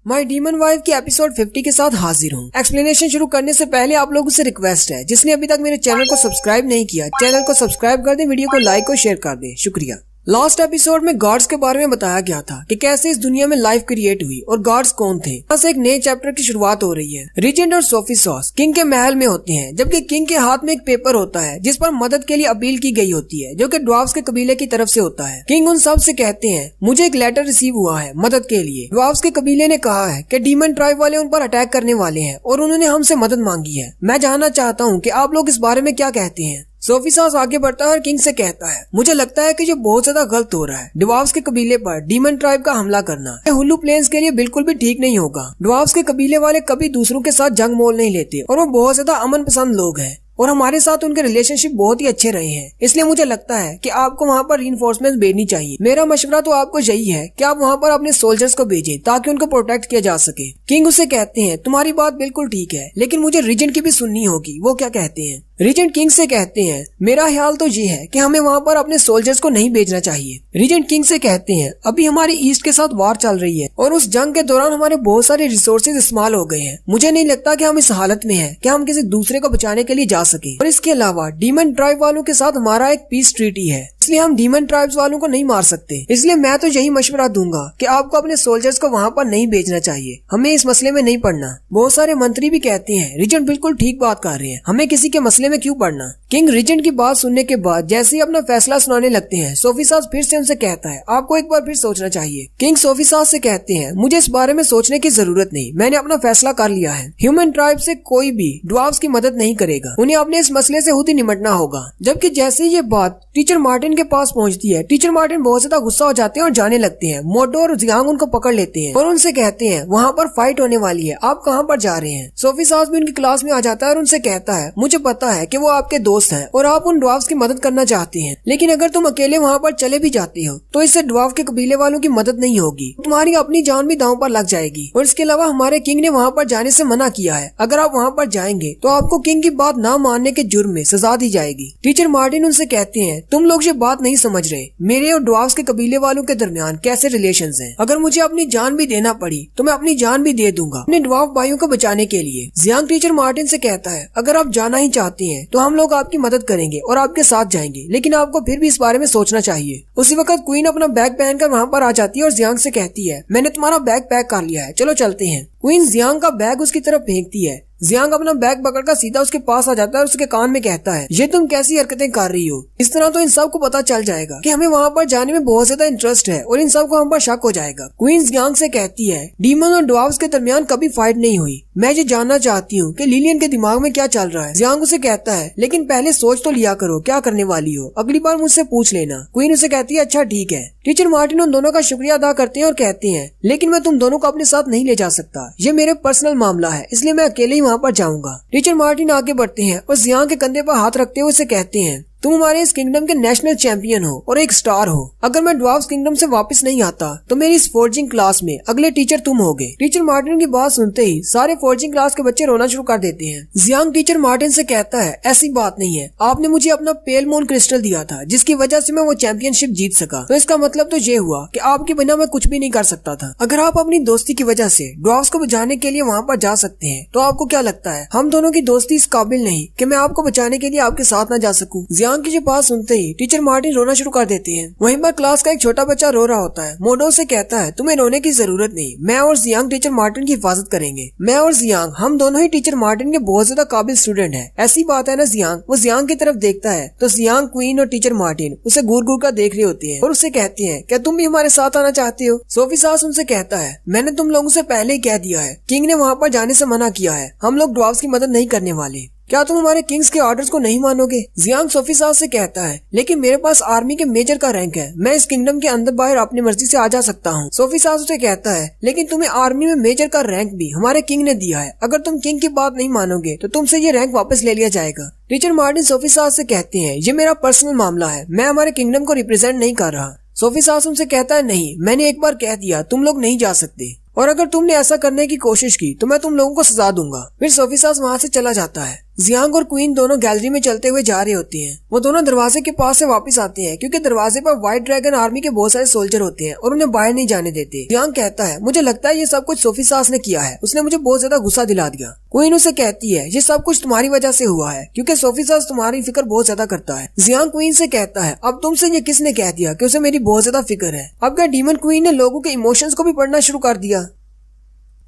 My demon wife की episode 50 के साथ हाजिर हूँ। एक्सप्लेनेशन शुरू करने से पहले आप लोगों से रिक्वेस्ट है, जिसने अभी तक मेरे चैनल को सब्सक्राइब नहीं किया, चैनल को सब्सक्राइब कर दे, वीडियो को लाइक और शेयर कर दे, शुक्रिया। लास्ट एपिसोड में गॉड्स के बारे में बताया गया था कि कैसे इस दुनिया में लाइफ क्रिएट हुई और गॉड्स कौन थे। यहाँ से एक नए चैप्टर की शुरुआत हो रही है। रिजेंट और सोफी सॉस किंग के महल में होते हैं, जबकि किंग के हाथ में एक पेपर होता है जिस पर मदद के लिए अपील की गई होती है, जो कि ड्वार्फ्स के कबीले की तरफ से होता है। किंग उन सब से कहते हैं, मुझे एक लेटर रिसीव हुआ है मदद के लिए। ड्वार्फ्स के कबीले ने कहा है कि डीमन ट्राइब वाले उन पर अटैक करने वाले हैं और उन्होंने हमसे मदद मांगी है। मैं जानना चाहता हूँ कि आप लोग इस बारे में क्या कहते हैं। सोफी सॉस आगे बढ़ता है और किंग से कहता है, मुझे लगता है कि जो बहुत ज्यादा गलत हो रहा है, ड्वार्फ्स के कबीले पर डीमन ट्राइब का हमला करना हुल्लू प्लेन्स के लिए बिल्कुल भी ठीक नहीं होगा। ड्वार्फ्स के कबीले वाले कभी दूसरों के साथ जंग मोल नहीं लेते और वो बहुत ज्यादा अमन पसंद लोग हैं और हमारे साथ उनके रिलेशनशिप बहुत ही अच्छे रहे हैं। इसलिए मुझे लगता है कि आपको वहाँ पर रीइंफोर्समेंट भेजनी चाहिए। मेरा मशवरा तो आपको यही है कि आप वहाँ पर अपने सोल्जर्स को भेजें ताकि उनको प्रोटेक्ट किया जा सके। किंग उसे कहते हैं, तुम्हारी बात बिल्कुल ठीक है, लेकिन मुझे रीजेंट की भी सुननी होगी, वो क्या कहते हैं। रीजेंट किंग से कहते हैं, मेरा ख्याल तो ये है कि हमें वहाँ पर अपने सोल्जर्स को नहीं भेजना चाहिए। रीजेंट किंग से कहते हैं, अभी हमारी ईस्ट के साथ वार चल रही है और उस जंग के दौरान हमारे बहुत सारे रिसोर्सेज इस्तेमाल हो गए हैं। मुझे नहीं लगता कि हम इस हालत में हैं कि हम किसी दूसरे को बचाने के लिए जा सके। और इसके अलावा डीमन ट्राइब वालों के साथ हमारा एक पीस ट्रीटी है, इसलिए हम डीमन ट्राइब्स वालों को नहीं मार सकते। इसलिए मैं तो यही मशवरा दूंगा कि आपको अपने सोल्जर्स को वहाँ पर नहीं भेजना चाहिए, हमें इस मसले में नहीं पड़ना। बहुत सारे मंत्री भी कहते हैं, रीजेंट बिल्कुल ठीक बात कर रहे हैं, हमें किसी के मसले में क्यों पड़ना। किंग रीजेंट की बात सुनने के बाद जैसे ही अपना फैसला सुनाने लगते हैं, सोफी सॉस फिर से उनसे कहता है, आपको एक बार फिर सोचना चाहिए। किंग सोफी सॉस से कहते हैं, मुझे इस बारे में सोचने की जरूरत नहीं, मैंने अपना फैसला कर लिया है। ह्यूमन ट्राइब से कोई भी ड्वार्फ्स की मदद नहीं करेगा, उन्हें अपने इस मसले से खुद ही निपटना होगा। जबकि जैसे ही ये बात टीचर मार्टिन के पास पहुंचती है, टीचर मार्टिन बहुत ज्यादा गुस्सा हो जाते हैं और जाने लगते हैं। मोटो और जियांग उनको पकड़ लेते हैं और उनसे कहते हैं, वहाँ पर फाइट होने वाली है, आप कहाँ पर जा रहे हैं। सोफी सॉस भी उनकी क्लास में आ जाता है और उनसे कहता है, मुझे पता है कि वो आपके दोस्त हैं और आप उन ड्वार्फ्स की मदद करना चाहते हैं, लेकिन अगर तुम अकेले वहाँ पर चले भी जाते हो तो इससे ड्वार्फ के कबीले वालों की मदद नहीं होगी, तुम्हारी अपनी जान भी दांव पर लग जाएगी। और इसके अलावा हमारे किंग ने वहाँ पर जाने से मना किया है, अगर आप वहाँ पर जाएंगे तो आपको किंग की बात ना मानने के जुर्म में सजा दी जाएगी। टीचर मार्टिन उनसे कहते हैं, तुम लोग ये बात नहीं समझ रहे, मेरे और ड्वार्फ्स के कबीले वालों के दरमियान कैसे रिलेशंस हैं। अगर मुझे अपनी जान भी देना पड़ी तो मैं अपनी जान भी दे दूंगा अपने ड्वार्फ भाइयों को बचाने के लिए। जियांग टीचर मार्टिन से कहता है, अगर आप जाना ही चाहते हैं तो हम लोग आपकी मदद करेंगे और आपके साथ जाएंगे, लेकिन आपको फिर भी इस बारे में सोचना चाहिए। उसी वक्त क्वीन अपना बैग पहनकर वहाँ पर आ जाती है और जियांग से कहती है, मैंने तुम्हारा बैग पैक कर लिया है, चलो चलते हैं। क्वीन जियांग का बैग उसकी तरफ फेंकती है। जियांग अपना बैग पकड़कर सीधा उसके पास आ जाता है और उसके कान में कहता है, ये तुम कैसी हरकतें कर रही हो। इस तरह तो इन सब को पता चल जाएगा कि हमें वहाँ पर जाने में बहुत ज्यादा इंटरेस्ट है और इन सब को हम पर शक हो जाएगा। क्वीन जियांग से कहती है, डीमन और ड्वार्फ्स के दरमियान कभी फाइट नहीं हुई, मैं ये जानना चाहती हूँ कि लिलियन के दिमाग में क्या चल रहा है। जियांग उसे कहता है, लेकिन पहले सोच तो लिया करो क्या करने वाली हो, अगली बार मुझसे पूछ लेना। क्वीन उसे कहती है, अच्छा ठीक है। टीचर मार्टिन उन दोनों का शुक्रिया अदा करते हैं और कहते हैं, लेकिन मैं तुम दोनों को अपने साथ नहीं ले जा सकता, ये मेरे पर्सनल मामला है, इसलिए मैं अकेले ही वहाँ पर जाऊंगा। टीचर मार्टिन आगे बढ़ते हैं और जियांग के कंधे पर हाथ रखते हुए उसे कहते हैं, तुम हमारे इस किंगडम के नेशनल चैंपियन हो और एक स्टार हो। अगर मैं ड्वार्फ्स किंगडम से वापस नहीं आता तो मेरी इस फोर्जिंग क्लास में अगले टीचर तुम होगे। टीचर मार्टिन की बात सुनते ही सारे फोर्जिंग क्लास के बच्चे रोना शुरू कर देते हैं। जियांग टीचर मार्टिन से कहता है, ऐसी बात नहीं है, आपने मुझे अपना पेल मून क्रिस्टल दिया था जिसकी वजह से मैं वो चैंपियनशिप जीत सका, तो इसका मतलब तो ये हुआ कि आपके बिना मैं कुछ भी नहीं कर सकता था। अगर आप अपनी दोस्ती की वजह से ड्वार्फ्स को बचाने के लिए वहाँ पर जा सकते हैं तो आपको क्या लगता है हम दोनों की दोस्ती इस काबिल नहीं कि मैं आपको बचाने के लिए आपके साथ न जा सकूं। जियांग की बात सुनते ही टीचर मार्टिन रोना शुरू कर देते हैं। वहीं पर क्लास का एक छोटा बच्चा रो रहा होता है। मोडो से कहता है, तुम्हें रोने की जरूरत नहीं, मैं और जियांग टीचर मार्टिन की हिफाजत करेंगे। मैं और जियांग हम दोनों ही टीचर मार्टिन के बहुत ज्यादा काबिल स्टूडेंट हैं। ऐसी बात है ना जियांग। वो जियांग की तरफ देखता है तो जियांग, क्वीन और टीचर मार्टिन उसे घूर घूर कर देख रहे होते हैं और उससे कहते हैं, क्या तुम भी हमारे साथ आना चाहते हो। सोफी सॉस उनसे कहता है, मैंने तुम लोगों से पहले ही कह दिया है, किंग ने वहाँ पर जाने से मना किया है, हम लोग ड्वार्फ्स की मदद नहीं करने वाले, क्या तुम हमारे किंग्स के ऑर्डर्स को नहीं मानोगे। जियांग सोफी सॉस से कहता है, लेकिन मेरे पास आर्मी के मेजर का रैंक है, मैं इस किंगडम के अंदर बाहर अपनी मर्जी से आ जा सकता हूँ। सोफी सॉस उसे कहता है, लेकिन तुम्हें आर्मी में मेजर का रैंक भी हमारे किंग ने दिया है, अगर तुम किंग की बात नहीं मानोगे तो तुमसे ये रैंक वापस ले लिया जाएगा। टीचर मार्टिन सोफी सॉस से कहते हैं, ये मेरा पर्सनल मामला है, मैं हमारे किंगडम को रिप्रेजेंट नहीं कर रहा। सोफी सॉस उनसे कहता है, नहीं, मैंने एक बार कह दिया, तुम लोग नहीं जा सकते। और अगर तुमने ऐसा करने की कोशिश की तो मैं तुम लोगों को सजा दूंगा। फिर सोफी सास वहाँ से चला जाता है। जियांग और क्वीन दोनों गैलरी में चलते हुए जा रही होती हैं। वो दोनों दरवाजे के पास से वापस आते हैं क्योंकि दरवाजे पर व्हाइट ड्रैगन आर्मी के बहुत सारे सोल्जर होते हैं और उन्हें बाहर नहीं जाने देते। जियांग कहता है मुझे लगता है ये सब कुछ सोफी सास ने किया है, उसने मुझे बहुत ज्यादा गुस्सा दिला दिया। क्वीन उसे कहती है ये सब कुछ तुम्हारी वजह से हुआ है क्योंकि सोफी सास तुम्हारी फिक्र बहुत ज्यादा करता है। जियांग क्वीन से कहता है अब तुमसे ये किसने कह दिया कि उसे मेरी बहुत ज्यादा फिक्र है? अब क्या डीमन क्वीन ने लोगों के इमोशंस को भी पढ़ना शुरू कर दिया?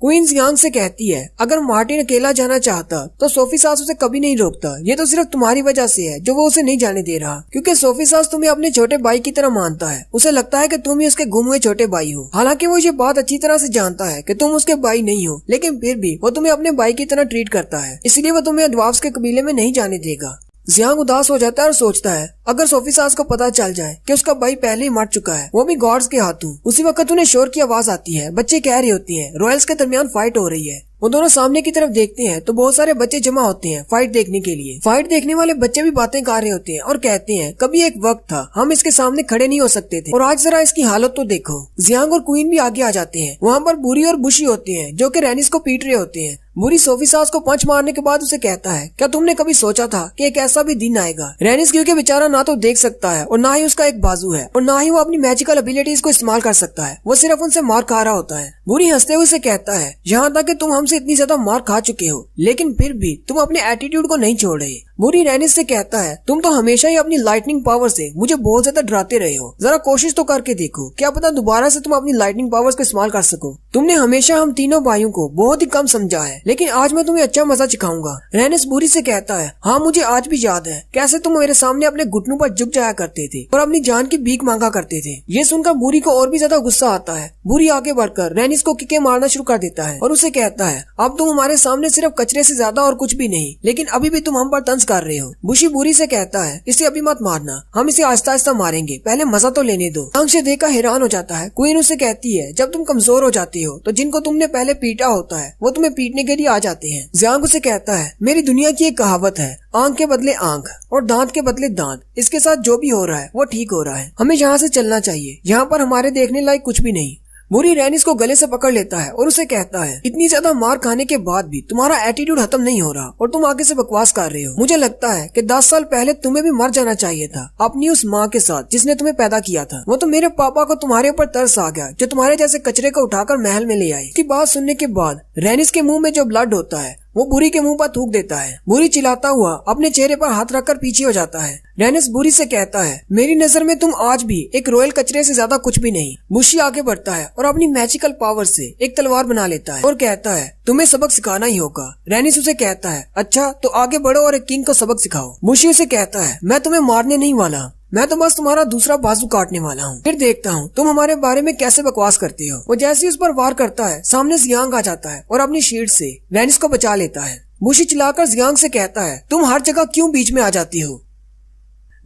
क्वीन जियांग से कहती है अगर मार्टिन अकेला जाना चाहता तो सोफी सास उसे कभी नहीं रोकता। ये तो सिर्फ तुम्हारी वजह से है जो वो उसे नहीं जाने दे रहा, क्योंकि सोफी सास तुम्हें अपने छोटे भाई की तरह मानता है। उसे लगता है कि तुम ही उसके गुम हुए छोटे भाई हो। हालांकि वो ये बात अच्छी तरह से जानता है कि तुम उसके भाई नहीं हो, लेकिन फिर भी वो तुम्हें अपने भाई की तरह ट्रीट करता है, इसलिए वो तुम्हें ड्वार्फ्स के कबीले में नहीं जाने देगा। जियांग उदास हो जाता है और सोचता है अगर सोफी सास को पता चल जाए कि उसका भाई पहले ही मर चुका है, वो भी गॉड्स के हाथों। उसी वक्त उन्हें शोर की आवाज आती है। बच्चे कह रही होती हैं रॉयल्स के दरमियान फाइट हो रही है। वो दोनों सामने की तरफ देखते हैं तो बहुत सारे बच्चे जमा होते हैं फाइट देखने के लिए। फाइट देखने वाले बच्चे भी बातें कर रहे होते हैं और कहते हैं कभी एक वक्त था हम इसके सामने खड़े नहीं हो सकते थे और आज जरा इसकी हालत तो देखो। जियांग और क्वीन भी आगे आ जाते हैं। वहाँ पर बुरी और बुशी होते हैं जो कि रैनिस को पीट रहे होते हैं। बुरी सोफी सास को पंच मारने के बाद उसे कहता है क्या तुमने कभी सोचा था कि एक ऐसा भी दिन आएगा? रैनिस क्योंकि बेचारा ना तो देख सकता है और ना ही उसका एक बाजू है और ना ही वो अपनी मैजिकल एबिलिटीज को इस्तेमाल कर सकता है, वो सिर्फ उनसे मार खा रहा होता है। बुरी हंसते हुए उसे कहता है यहाँ तक कि तुम हमसे इतनी ज्यादा मार खा चुके हो लेकिन फिर भी तुम अपने एटीट्यूड को नहीं छोड़ रहे। बुरी रैनिस से कहता है तुम तो हमेशा ही अपनी लाइटनिंग पावर से मुझे बहुत ज्यादा डराते रहे हो, जरा कोशिश तो करके देखो, क्या पता दोबारा से तुम अपनी लाइटनिंग पावर्स को इस्तेमाल कर सको। तुमने हमेशा हम तीनों भाइयों को बहुत ही कम समझा है, लेकिन आज मैं तुम्हें अच्छा मजा सिखाऊंगा। रैनिस बुरी से कहता है हाँ मुझे आज भी याद है कैसे तुम मेरे सामने अपने घुटनों पर झुक जाया करते थे और अपनी जान की भीख मांगा करते थे। ये सुनकर बुरी को और भी ज्यादा गुस्सा आता है। बुरी आगे बढ़कर रैनिस को किके मारना शुरू कर देता है और उसे कहता है अब तुम हमारे सामने सिर्फ कचरे से ज्यादा और कुछ भी नहीं, लेकिन अभी भी तुम हम पर तंज कर रहे हो। बुशी बुरी से कहता है इसे अभी मत मारना, हम इसे आहिस्ता आहिस्ता मारेंगे, पहले मजा तो लेने दो। अंश देखा हैरान हो जाता है। क्वीन उसे कहती है जब तुम कमजोर हो जाते हो तो जिनको तुमने पहले पीटा होता है वो तुम्हें पीटने के लिए आ जाते हैं। जियांग उसे कहता है मेरी दुनिया की एक कहावत है आंख के बदले आंख और दांत के बदले दांत, इसके साथ जो भी हो रहा है वो ठीक हो रहा है, हमें यहाँ से चलना चाहिए, यहाँ पर हमारे देखने लायक कुछ भी नहीं। बुरी रैनिस को गले से पकड़ लेता है और उसे कहता है इतनी ज्यादा मार खाने के बाद भी तुम्हारा एटीट्यूड खत्म नहीं हो रहा और तुम आगे से बकवास कर रहे हो। मुझे लगता है कि 10 साल पहले तुम्हें भी मर जाना चाहिए था अपनी उस माँ के साथ जिसने तुम्हें पैदा किया था। वो तो मेरे पापा को तुम्हारे ऊपर तरस आ गया जो तुम्हारे जैसे कचरे को उठाकर महल में ले आए। इसकी बात सुनने के बाद रैनिस के मुंह में जो ब्लड होता है वो बुरी के मुंह पर थूक देता है। बुरी चिल्लाता हुआ अपने चेहरे पर हाथ रखकर पीछे हो जाता है। रैनिस बुरी से कहता है मेरी नजर में तुम आज भी एक रॉयल कचरे से ज्यादा कुछ भी नहीं। बुशी आगे बढ़ता है और अपनी मैजिकल पावर से एक तलवार बना लेता है और कहता है तुम्हें सबक सिखाना ही होगा। रैनिस उसे कहता है अच्छा तो आगे बढ़ो और एक किंग को सबक सिखाओ। बुशी उसे कहता है मैं तुम्हें मारने नहीं वाला, मैं तो बस तुम्हारा दूसरा बाजू काटने वाला हूँ, फिर देखता हूँ तुम हमारे बारे में कैसे बकवास करते हो। वो जैसे ही उस पर वार करता है सामने जियांग आ जाता है और अपनी शील्ड से रैनिस को बचा लेता है। बुशी चिल्लाकर जियांग से कहता है तुम हर जगह क्यों बीच में आ जाती हो?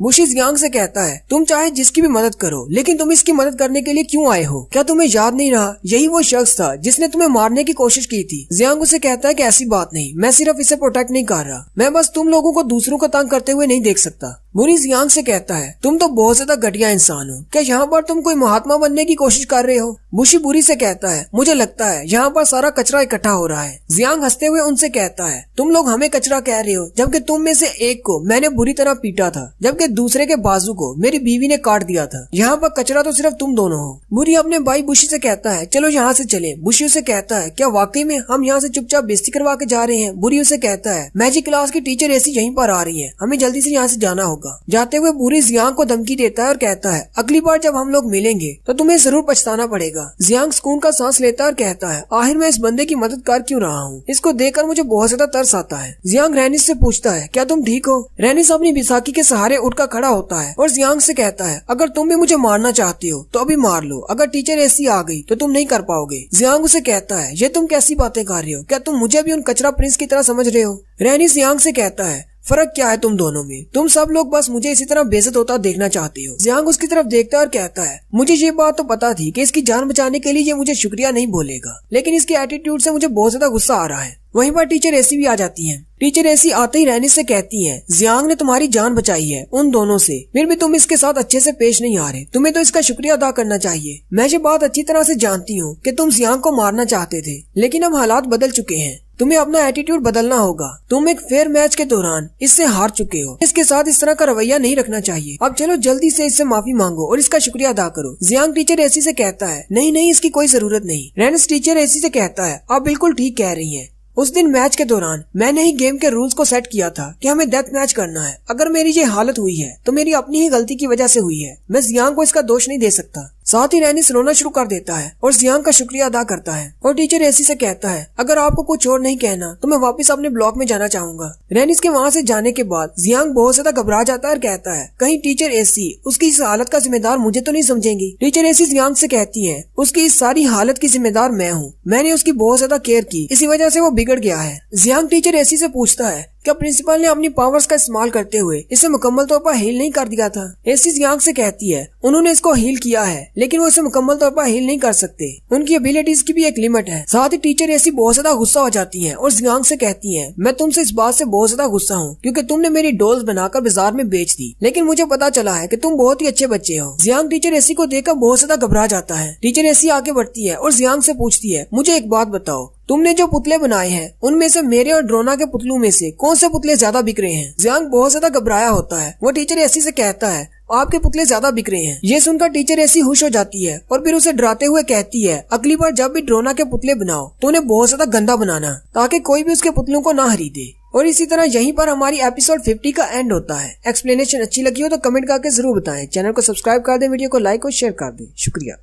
बुशी जियांग से कहता है तुम चाहे जिसकी भी मदद करो लेकिन तुम इसकी मदद करने के लिए क्यों आए हो? क्या तुम्हें याद नहीं रहा यही वो शख्स था जिसने तुम्हें मारने की कोशिश की थी? जियांग उसे कहता है कि ऐसी बात नहीं, मैं सिर्फ इसे प्रोटेक्ट नहीं कर रहा, मैं बस तुम लोगों को दूसरों को तंग करते हुए नहीं देख सकता। बुरी जियांग से कहता है तुम तो बहुत ज्यादा घटिया इंसान हो, क्या यहाँ पर तुम कोई महात्मा बनने की कोशिश कर रहे हो? बुशी बुरी से कहता है मुझे लगता है यहाँ पर सारा कचरा इकट्ठा हो रहा है। जियांग हंसते हुए उनसे कहता है तुम लोग हमें कचरा कह रहे हो जबकि तुम में से एक को मैंने बुरी तरह पीटा था जबकि दूसरे के बाजू को मेरी बीवी ने काट दिया था, यहाँ पर कचरा तो सिर्फ तुम दोनों हो। बुरी अपने भाई बुशी से कहता है चलो यहाँ से चले। बुशी उसे कहता है क्या वाकई में हम यहाँ से चुपचाप बेइज्जती करवा के जा रहे हैं? बुरी उसे कहता है मैजिक क्लास की टीचर ऐसी यहीं पर आ रही है, हमें जल्दी से यहाँ से जाना होगा। जाते हुए बुरी जियांग को धमकी देता है और कहता है अगली बार जब हम लोग मिलेंगे तो तुम्हें जरूर पछताना पड़ेगा। जियांग सुकून का सांस लेता है और कहता है आखिर मैं इस बंदे की मदद कर क्यों रहा हूँ, इसको देखकर मुझे बहुत ज्यादा तरस आता है। जियांग रैनिस से पूछता है क्या तुम ठीक हो? रैनिस अपनी बिसाकी के सहारे उठकर खड़ा होता है और जियांग से कहता है अगर तुम भी मुझे मारना चाहती हो तो अभी मार लो, अगर टीचर ऐसी आ गई तो तुम नहीं कर पाओगे। जियांग उसे कहता है ये तुम कैसी बातें कर रहे हो, क्या तुम मुझे भी उन कचरा प्रिंस की तरह समझ रहे हो? रैनिस जियांग से कहता है फर्क क्या है तुम दोनों में? तुम सब लोग बस मुझे इसी तरह बेइज्जत होता देखना चाहते हो। जियांग उसकी तरफ देखता है और कहता है, मुझे ये बात तो पता थी कि इसकी जान बचाने के लिए ये मुझे शुक्रिया नहीं बोलेगा, लेकिन इसके एटीट्यूड से मुझे बहुत ज्यादा गुस्सा आ रहा है। वहीं पर टीचर एसी भी आ जाती हैं। टीचर एसी आते ही रैनिस से कहती हैं, जियांग ने तुम्हारी जान बचाई है उन दोनों से, फिर भी तुम इसके साथ अच्छे से पेश नहीं आ रहे। तुम्हें तो इसका शुक्रिया अदा करना चाहिए। मैं ये बात अच्छी तरह से जानती हूँ कि तुम जियांग को मारना चाहते थे, लेकिन अब हालात बदल चुके हैं। तुम्हें अपना एटीट्यूड बदलना होगा। तुम एक फेयर मैच के दौरान इससे हार चुके हो। इसके साथ इस तरह का रवैया नहीं रखना चाहिए। अब चलो जल्दी से इससे माफी मांगो और इसका शुक्रिया अदा करो। जियांग टीचर एसी से कहता है, नहीं नहीं, इसकी कोई जरूरत नहीं। रैनिस टीचर एसी से कहता है, आप बिल्कुल ठीक कह रही हैं। उस दिन मैच के दौरान मैंने ही गेम के रूल्स को सेट किया था कि हमें डेथ मैच करना है। अगर मेरी ये हालत हुई है तो मेरी अपनी ही गलती की वजह से हुई है। मैं जियांग को इसका दोष नहीं दे सकता। साथ ही रैनिस रोना शुरू कर देता है और जियांग का शुक्रिया अदा करता है और टीचर एसी से कहता है, अगर आपको कुछ और नहीं कहना तो मैं वापस अपने ब्लॉक में जाना चाहूंगा। रैनिस के वहाँ से जाने के बाद जियांग बहुत ज्यादा घबरा जाता है और कहता है, कहीं टीचर एसी उसकी इस हालत का जिम्मेदार मुझे तो नहीं समझेंगी। टीचर एसी जियांग से कहती है, उसकी इस सारी हालत की जिम्मेदार मैं हूँ। मैंने उसकी बहुत ज्यादा केयर की, इसी वजह से वो बिगड़ गया है। जियांग टीचर एसी से पूछता है, क्या प्रिंसिपल ने अपनी पावर्स का इस्तेमाल करते हुए इसे मुकम्मल तौर पर हील नहीं कर दिया था? एसी जियांग से कहती है, उन्होंने इसको हील किया है, लेकिन वो इसे मुकम्मल तौर पर हील नहीं कर सकते। उनकी एबिलिटीज की भी एक लिमिट है। साथ ही टीचर एसी बहुत ज्यादा गुस्सा हो जाती है और जियांग से कहती है, मैं तुमसे इस बात से बहुत ज्यादा गुस्सा हूँ क्योंकि तुमने मेरी डॉल्स बनाकर बाजार में बेच दी, लेकिन मुझे पता चला है कि तुम बहुत ही अच्छे बच्चे हो। जियांग टीचर एसी को देखकर बहुत ज्यादा घबरा जाता है। टीचर एसी आगे बढ़ती है और जियांग से पूछती है, मुझे एक बात बताओ, तुमने जो पुतले बनाए हैं उनमें से मेरे और ड्रोना के पुतलों में से कौन से पुतले ज्यादा बिक रहे हैं? जियांग बहुत ज्यादा घबराया होता है। वो टीचर एसी से कहता है, आपके पुतले ज्यादा बिक रहे हैं। ये सुनकर टीचर एसी खुश हो जाती है और फिर उसे डराते हुए कहती है, अगली बार जब भी ड्रोना के पुतले बनाओ तो उन्हें बहुत ज्यादा गंदा बनाना ताकि कोई भी उसके पुतलों को ना खरीदे। और इसी तरह यहीं पर हमारी एपिसोड 50 का एंड होता है। एक्सप्लेनेशन अच्छी लगी हो तो कमेंट करके जरूर बताएं। चैनल को सब्सक्राइब कर दें, वीडियो को लाइक और शेयर कर दें। शुक्रिया।